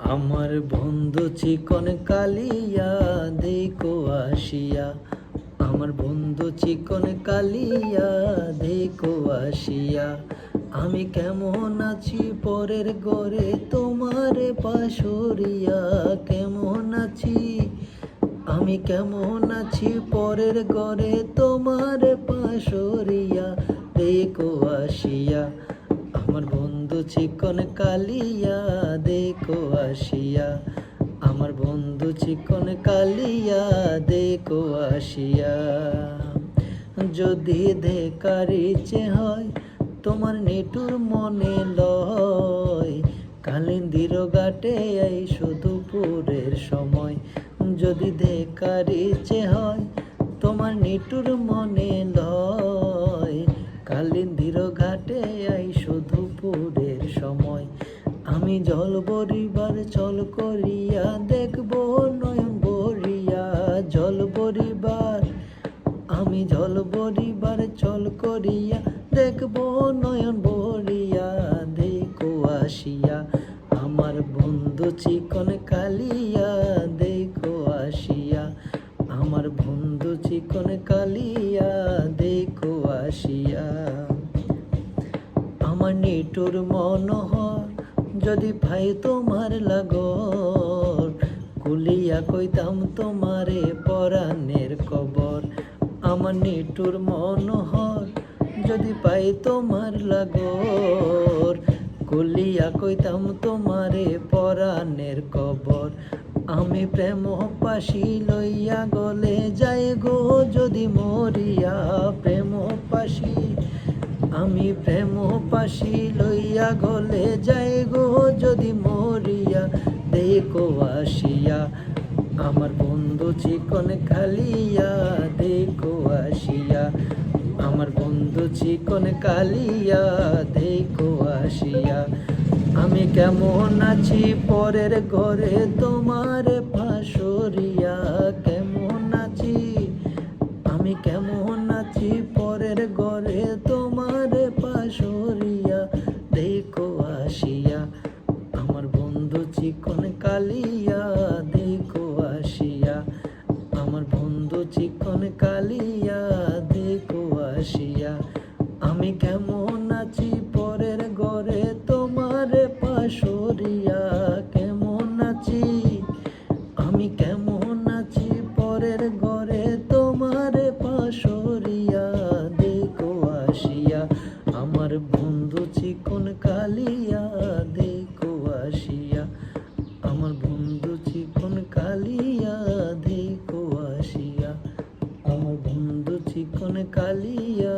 আমার বন্ধু চিকন কালিয়া দেখো আসিয়া, আমার বন্ধু চিকন কালিয়া দেখো আসিয়া। আমি কেমন আছি পরের ঘরে তোমারে পাশরিয়া, কেমন আছি আমি কেমন আছি পরের ঘরে তোমার পাশরিয়া দেখো আসিয়া। আমার বন্ধু চিকন কালিয়া দেখো আসিয়া, আমার বন্ধু চিকন কালিয়া দেখো আসিয়া। যদি দেখার ইচ্ছে হয় তোমার নিটুর মনে লয়, কালিন্দির ঘাটে এই শুধু পুরের সময়। যদি দেখার ইচ্ছে হয় তোমার নিটুর মনে লয়, কালিন্দির ঘাটে এই শুধু পুরের সময়। আমি জল বরিবার চল করিয়া দেখব নয়ন বরিয়া, জল বরিবার আমি জল বরিবার চল করিয়া দেখব নয়ন বরিয়া দেখো আসিয়া। আমার বন্ধু চিকন কালিয়া দেখো আসিয়া, আমার বন্ধু চিকন কালিয়া দেখো আসিয়া। আমার নিটুর মনোহর যদি ভাই তোমার লাগর, কুলিয়া কইতাম তোমারে পরাণের কবর। আমার নিটুর মনোহর যদি পাই তোমার লাগর, কুলিয়া কইতাম তোমারে পরাণের কবর। আমি প্রেম পাশি লইয়া গলে যাই গো যদি মরিয়া, প্রেম পাশি আমি প্রেম পাশি লইয়া গলে যাই গো যদি মরিয়া দেখো আসিয়া। আমার বন্ধু চিকন কালিয়া দেখো আসিয়া, আমার বন্ধু চিকন কালিয়া দেখো আসিয়া। আমি কেমন আছি পরের ঘরে তোমার পাশরিয়া, কেমন আছি আমি কেমন আছি পরের ঘরে তোমার পাশরিয়া দেখো আসিয়া। আমার বন্ধু চিকন কালিয়া দেখো আসিয়া, আমার বন্ধু চিকন কালিয়া দেখো আসিয়া। আমি কেমন আছি পরের ঘরে তোমার পাশরিয়া, কেমন আছি আমি কেমন আছি পরের ঘরে তোমার পাশরিয়া দেখো আসিয়া। আমার বন্ধু চিকন কালিয়া দেখো আসিয়া, আমার বন্ধু চিকন কালিয়া দেখো আসিয়া, আমার বন্ধু চিকন কালিয়া